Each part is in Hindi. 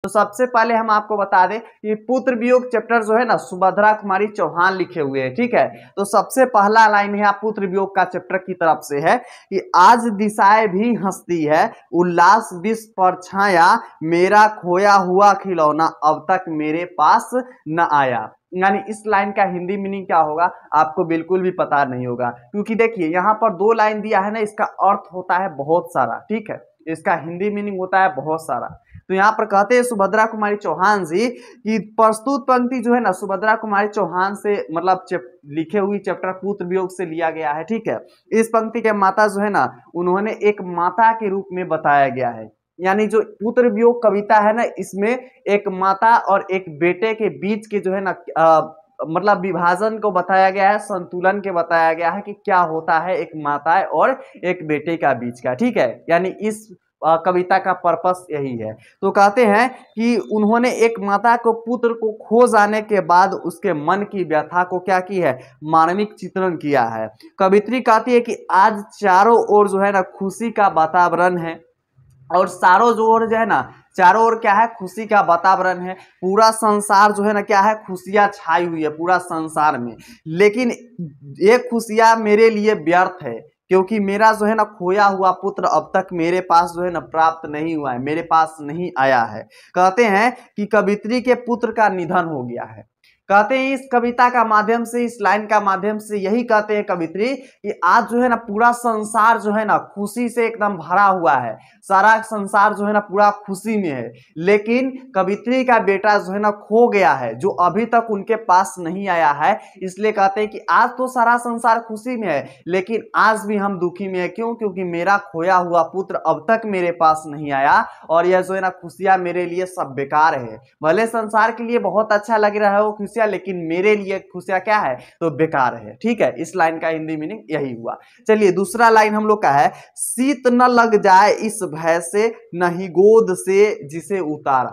तो सबसे पहले हम आपको बता दें कि पुत्र वियोग चैप्टर जो है ना सुभद्रा कुमारी चौहान लिखे हुए हैं, ठीक है। तो सबसे पहला लाइन है पुत्र वियोग का चैप्टर की तरफ से है कि आज दिशाएं भी हंसती है, उल्लास विष पर छाया, मेरा खोया हुआ खिलौना अब तक मेरे पास न आया। यानी इस लाइन का हिंदी मीनिंग क्या होगा आपको बिल्कुल भी पता नहीं होगा, क्योंकि देखिए यहाँ पर 2 लाइन दिया है ना, इसका अर्थ होता है बहुत सारा, ठीक है। इसका हिंदी मीनिंग होता है बहुत सारा। तो यहाँ पर कहते हैं सुभद्रा कुमारी चौहान जी कि प्रस्तुत पंक्ति जो है ना सुभद्रा कुमारी चौहान से मतलब लिखे हुई चैप्टर पुत्र वियोग से लिया गया है, ठीक है। इस पंक्ति के माता जो है ना उन्होंने एक माता के रूप में बताया गया है। यानी जो पुत्र वियोग कविता है ना, इसमें एक माता और एक बेटे के बीच के जो है ना मतलब विभाजन को बताया गया है, संतुलन के बताया गया है कि क्या होता है एक माता और एक बेटे का बीच का, ठीक है। यानी इस कविता का पर्पस यही है। तो कहते हैं कि उन्होंने एक माता को पुत्र को खो जाने के बाद उसके मन की व्यथा को क्या की है, मानविक चित्रण किया है। कवित्री कहती है कि आज चारों ओर जो है ना खुशी का वातावरण है, और चारों जो ओर जो है ना चारों ओर क्या है, खुशी का वातावरण है। पूरा संसार जो है ना क्या है, खुशियां छाई हुई है पूरा संसार में। लेकिन ये खुशियां मेरे लिए व्यर्थ है, क्योंकि मेरा जो है ना खोया हुआ पुत्र अब तक मेरे पास जो है ना प्राप्त नहीं हुआ है, मेरे पास नहीं आया है। कहते हैं कि कवित्री के पुत्र का निधन हो गया है। कहते हैं इस कविता का माध्यम से, इस लाइन का माध्यम से यही कहते हैं कवित्री कि आज जो है ना पूरा संसार जो है ना खुशी से एकदम भरा हुआ है, सारा संसार जो है ना पूरा खुशी में है। लेकिन कवित्री का बेटा जो है ना खो गया है, जो अभी तक उनके पास नहीं आया है। इसलिए कहते हैं कि आज तो सारा संसार खुशी में है, लेकिन आज भी हम दुखी में है। क्यों? क्योंकि मेरा खोया हुआ पुत्र अब तक मेरे पास नहीं आया, और यह जो है ना खुशियां मेरे लिए सब बेकार है। भले संसार के लिए बहुत अच्छा लग रहा है वो खुशियां, लेकिन मेरे लिए खुशियां क्या है, तो बेकार है, ठीक है। इस लाइन का हिंदी मीनिंग यही हुआ। चलिए दूसरा लाइन हम लोग का है, शीत न लग जाए इस भय से, नहीं गोद से जिसे उतारा,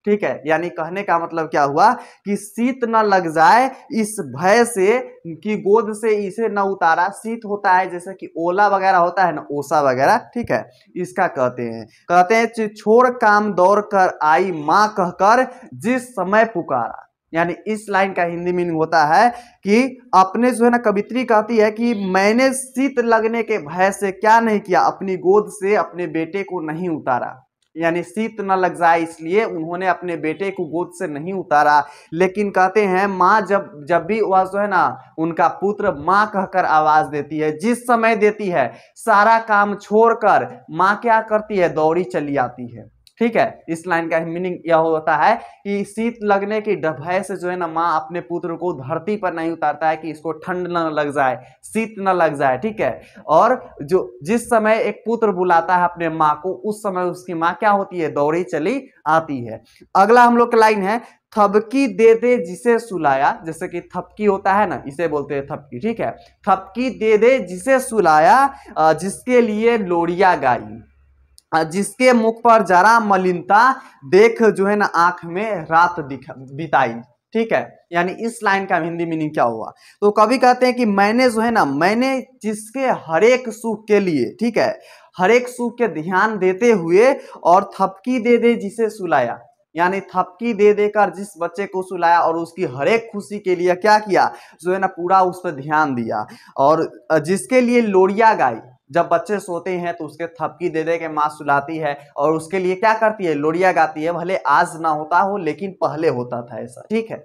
ठीक है। यानी कहने का मतलब क्या हुआ कि शीत न लग जाए इस भय से कि गोद से इसे न उतारा। शीत होता है जैसे कि ओला वगैरह होता है ना, ओसा वगैरह, ठीक है। इसका कहते हैं छोड़ काम दौड़ कर आई माँ कहकर जिस समय पुकारा। यानी इस लाइन का हिंदी मीनिंग होता है कि अपने जो है ना कवित्री कहती है कि मैंने शीत लगने के भय से क्या नहीं किया, अपनी गोद से अपने बेटे को नहीं उतारा। यानी शीत न लग जाए इसलिए उन्होंने अपने बेटे को गोद से नहीं उतारा। लेकिन कहते हैं माँ जब भी वह जो है ना उनका पुत्र माँ कहकर आवाज देती है, जिस समय देती है, सारा काम छोड़कर माँ क्या करती है, दौड़ी चली आती है, ठीक है। इस लाइन का मीनिंग यह होता है कि शीत लगने की भय से जो है ना माँ अपने पुत्र को धरती पर नहीं उतारता है कि इसको ठंड न लग जाए, शीत न लग जाए, ठीक है। और जो जिस समय एक पुत्र बुलाता है अपने माँ को, उस समय उसकी माँ क्या होती है, दौड़ी चली आती है। अगला हम लोग का लाइन है, थपकी दे दे जिसे सुलाया। जैसे कि थपकी होता है ना, इसे बोलते हैं थपकी, ठीक है। थपकी दे दे जिसे सुलाया, जिसके लिए लोरिया गाई, जिसके मुख पर जरा मलिनता देख जो है ना आंख में रात बिताई, ठीक है। यानी इस लाइन का हिंदी मीनिंग क्या हुआ, तो कवि कहते हैं कि मैंने जो है ना, मैंने जिसके हरेक सुख के लिए, ठीक है, हरेक सुख के ध्यान देते हुए, और थपकी दे दे जिसे सुलाया, यानी थपकी दे देकर जिस बच्चे को सुलाया और उसकी हरेक खुशी के लिए क्या किया, जो है ना पूरा उस पर ध्यान दिया। और जिसके लिए लोरिया गाई, जब बच्चे सोते हैं तो उसके थपकी दे दे के माँ सुलाती है और उसके लिए क्या करती है, लोरिया गाती है। भले आज ना होता हो लेकिन पहले होता था ऐसा, ठीक है।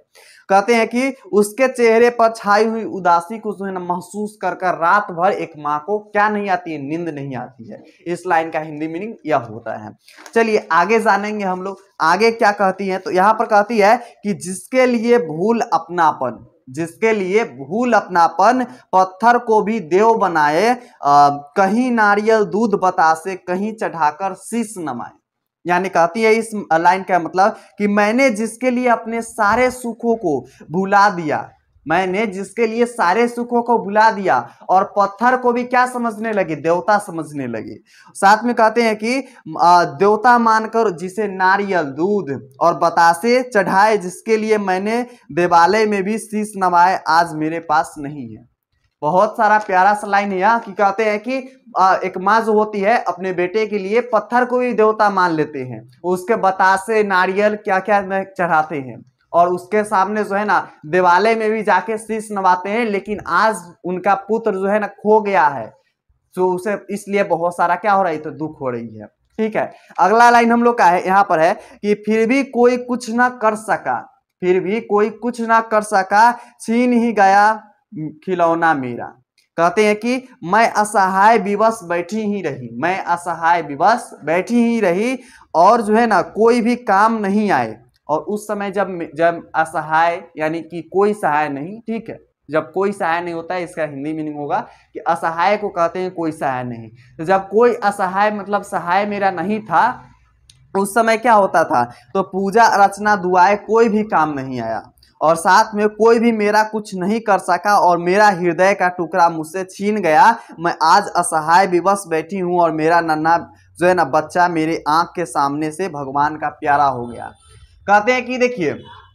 कहते हैं कि उसके चेहरे पर छाई हुई उदासी को जो है ना महसूस कर कर रात भर एक माँ को क्या नहीं आती है, नींद नहीं आती है। इस लाइन का हिंदी मीनिंग यह होता है। चलिए आगे जानेंगे हम लोग, आगे क्या कहती है। तो यहाँ पर कहती है कि जिसके लिए भूल अपनापन, जिसके लिए भूल अपनापन पत्थर को भी देव बनाए, कहीं नारियल दूध बतासे कहीं चढ़ाकर शीश नमाए। यानी कहती है इस लाइन का मतलब कि मैंने जिसके लिए अपने सारे सुखों को भुला दिया, मैंने जिसके लिए सारे सुखों को भुला दिया और पत्थर को भी क्या समझने लगी, देवता समझने लगी। साथ में कहते हैं कि देवता मानकर जिसे नारियल दूध और बतासे चढ़ाए, जिसके लिए मैंने देवालय में भी शीश नवाए, आज मेरे पास नहीं है। बहुत सारा प्यारा सा लाइन है यहाँ कि कहते हैं कि एक माँ जो होती है अपने बेटे के लिए पत्थर को भी देवता मान लेते हैं, उसके बतासे नारियल क्या क्या चढ़ाते हैं और उसके सामने जो है ना दिवाले में भी जाके शीश नवाते हैं, लेकिन आज उनका पुत्र जो है ना खो गया है, तो उसे इसलिए बहुत सारा क्या हो रहा है, तो दुख हो रही है। ठीक है, अगला लाइन हम लोग का है यहाँ पर है कि फिर भी कोई कुछ ना कर सका, फिर भी कोई कुछ ना कर सका, छीन ही गया खिलौना मेरा। कहते हैं कि मैं असहाय विवश बैठी ही रही, मैं असहाय विवश बैठी ही रही और जो है ना कोई भी काम नहीं आए। और उस समय जब असहाय यानी कि कोई सहाय नहीं, ठीक है, जब कोई सहाय नहीं होता है, इसका हिंदी मीनिंग होगा कि असहाय को कहते हैं कोई सहाय नहीं। तो जब कोई असहाय मतलब सहाय मेरा नहीं था, उस समय क्या होता था, तो पूजा अर्चना दुआएं कोई भी काम नहीं आया और साथ में कोई भी मेरा कुछ नहीं कर सका और मेरा हृदय का टुकड़ा मुझसे छीन गया। मैं आज असहाय विवश बैठी हूँ और मेरा नन्हा जो है ना बच्चा मेरे आंख के सामने से भगवान का प्यारा हो गया। कहते हैं कि देखिए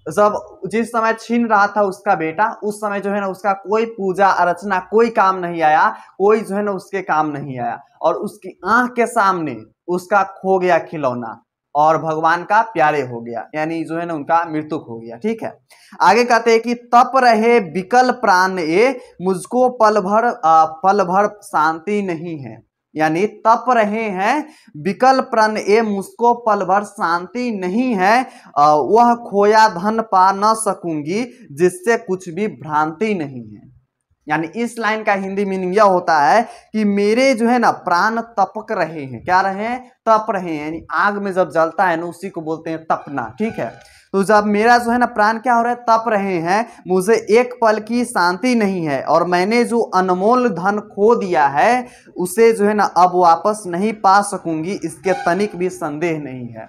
जब जिस समय छीन रहा था उसका बेटा, उस समय जो है ना उसका कोई पूजा अर्चना कोई काम नहीं आया, कोई जो है ना उसके काम नहीं आया और उसकी आंख के सामने उसका खो गया खिलौना और भगवान का प्यारे हो गया, यानी जो है ना उनका मृत्यु हो गया। ठीक है, आगे कहते हैं कि तप रहे विकल प्राण ये, मुझको पल भर शांति नहीं है, यानी तप रहे हैं विकल प्राण ये, मुझको पल भर शांति नहीं है, वह खोया धन पा न सकूंगी, जिससे कुछ भी भ्रांति नहीं है। यानी इस लाइन का हिंदी मीनिंग यह होता है कि मेरे जो है ना प्राण तपक रहे हैं, क्या रहे हैं, तप रहे हैं, यानी आग में जब जलता है ना उसी को बोलते हैं तपना। ठीक है, तो जब मेरा जो है ना प्राण क्या हो रहा है, तप रहे हैं, मुझे एक पल की शांति नहीं है और मैंने जो अनमोल धन खो दिया है उसे जो है ना अब वापस नहीं पा सकूंगी, इसके तनिक भी संदेह नहीं है।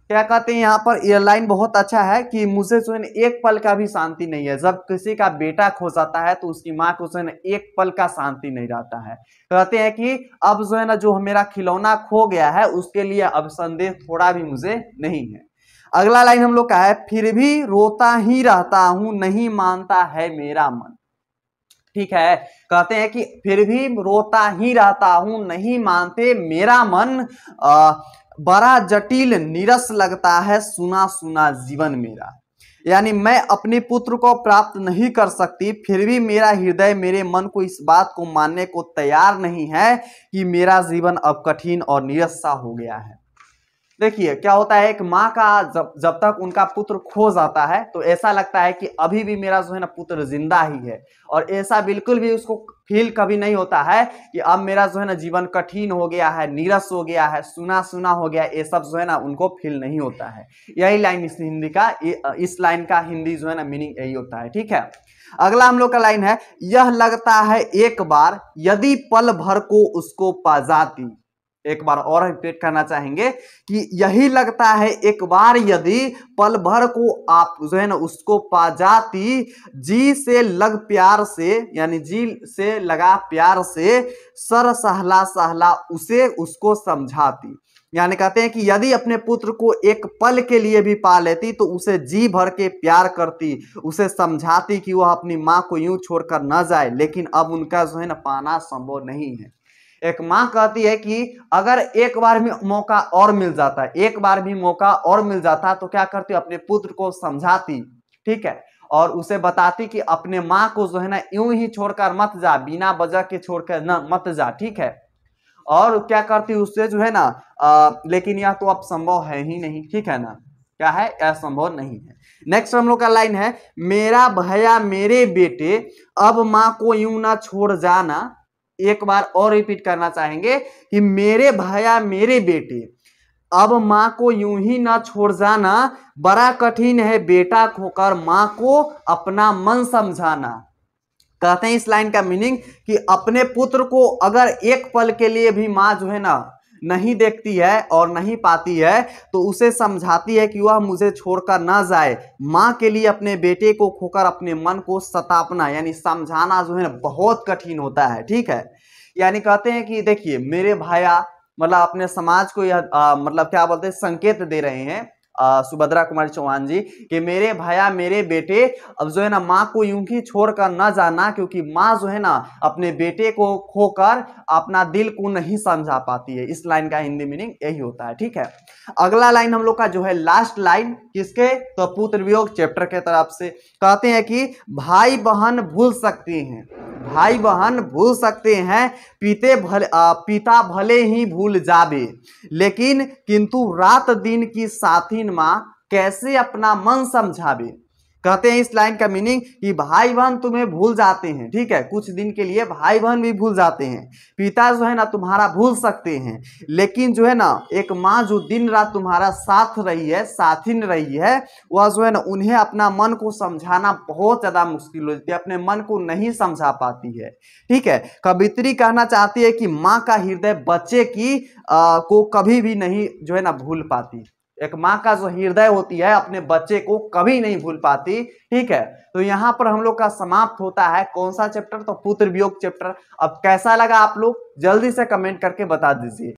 क्या कहते हैं यहाँ पर, ये लाइन बहुत अच्छा है कि मुझे जो है ना एक पल का भी शांति नहीं है। जब किसी का बेटा खो जाता है तो उसकी माँ को जो है ना एक पल का शांति नहीं रहता है। कहते हैं कि अब जो है ना जो मेरा खिलौना खो गया है उसके लिए अब संदेह थोड़ा भी मुझे नहीं है। अगला लाइन हम लोग का है, फिर भी रोता ही रहता हूं नहीं मानता है मेरा मन। ठीक है, कहते हैं कि फिर भी रोता ही रहता हूं नहीं मानते मेरा मन, बड़ा जटिल नीरस लगता है सुना सुना जीवन मेरा। यानी मैं अपने पुत्र को प्राप्त नहीं कर सकती, फिर भी मेरा हृदय मेरे मन को इस बात को मानने को तैयार नहीं है कि मेरा जीवन अब कठिन और नीरस सा हो गया है। देखिए क्या होता है, एक माँ का जब तक उनका पुत्र खो जाता है तो ऐसा लगता है कि अभी भी मेरा जो है ना पुत्र जिंदा ही है, और ऐसा बिल्कुल भी उसको फील कभी नहीं होता है कि अब मेरा जो है ना जीवन कठिन हो गया है, नीरस हो गया है, सुना सुना हो गया, ये सब जो है ना उनको फील नहीं होता है। यही लाइन इस हिंदी का, इस लाइन का हिंदी जो है ना मीनिंग यही होता है। ठीक है, अगला हम लोग का लाइन है, यह लगता है एक बार यदि पल भर को उसको पा जाती। एक बार और रिपीट करना चाहेंगे कि यही लगता है एक बार यदि पल भर को आप जो है ना उसको पा जाती, जी से लग प्यार से, यानी जी से लगा प्यार से, सर सहला सहला उसे उसको समझाती। यानी कहते हैं कि यदि अपने पुत्र को एक पल के लिए भी पा लेती तो उसे जी भर के प्यार करती, उसे समझाती कि वह अपनी माँ को यूं छोड़कर न जाए, लेकिन अब उनका जो है ना पाना संभव नहीं है। एक माँ कहती है कि अगर एक बार भी मौका और मिल जाता है, एक बार भी मौका और मिल जाता तो क्या करती, अपने पुत्र को समझाती, ठीक है, और उसे बताती कि अपने माँ को जो है ना यूं ही छोड़कर मत जा, बिना वजह के छोड़कर न मत जा। ठीक है, और क्या करती उससे जो है ना लेकिन यह तो अब संभव है ही नहीं। ठीक है ना, क्या है, असंभव नहीं है। नेक्स्ट हम लोग का लाइन है, मेरा भैया मेरे बेटे अब माँ को यूं ना छोड़ जाना। एक बार और रिपीट करना चाहेंगे कि मेरे भैया मेरे बेटे अब माँ को यूं ही ना छोड़ जाना, बड़ा कठिन है बेटा खोकर माँ को अपना मन समझाना। कहते हैं इस लाइन का मीनिंग कि अपने पुत्र को अगर एक पल के लिए भी माँ जो है ना नहीं देखती है और नहीं पाती है तो उसे समझाती है कि वह मुझे छोड़कर ना जाए। माँ के लिए अपने बेटे को खोकर अपने मन को सतापना यानी समझाना जो है ना बहुत कठिन होता है। ठीक है, यानी कहते हैं कि देखिए मेरे भाया मतलब अपने समाज को यह मतलब क्या बोलते हैं संकेत दे रहे हैं सुभद्रा कुमारी चौहान जी कि मेरे भैया मेरे बेटे अब जो है ना माँ को यूं ही छोड़कर न जाना, क्योंकि माँ जो है ना अपने बेटे को खोकर अपना दिल को नहीं समझा पाती है। इस लाइन का हिंदी मीनिंग यही होता है। ठीक है, अगला लाइन हम लोग का जो है लास्ट लाइन किसके, तो पुत्र वियोग चैप्टर के तरफ से कहते हैं कि भाई बहन भूल सकते हैं, भाई बहन भूल सकते हैं, पिता भले ही भूल जावे, लेकिन किंतु रात दिन की साथिन माँ कैसे अपना मन समझावे। कहते हैं इस लाइन का मीनिंग कि भाई बहन तुम्हें भूल जाते हैं, ठीक है, कुछ दिन के लिए भाई बहन भी भूल जाते हैं, पिता जो है ना तुम्हारा भूल सकते हैं, लेकिन जो है ना एक माँ जो दिन रात तुम्हारा साथ रही है, साथिन रही है, वह जो है ना उन्हें अपना मन को समझाना बहुत ज्यादा मुश्किल होती है, अपने मन को नहीं समझा पाती है। ठीक है, कवित्री कहना चाहती है कि माँ का हृदय बच्चे की को कभी भी नहीं जो है ना भूल पाती। एक माँ का जो हृदय होती है अपने बच्चे को कभी नहीं भूल पाती। ठीक है, तो यहाँ पर हम लोग का समाप्त होता है कौन सा चैप्टर, तो पुत्र वियोग चैप्टर। अब कैसा लगा आप लोग जल्दी से कमेंट करके बता दीजिए।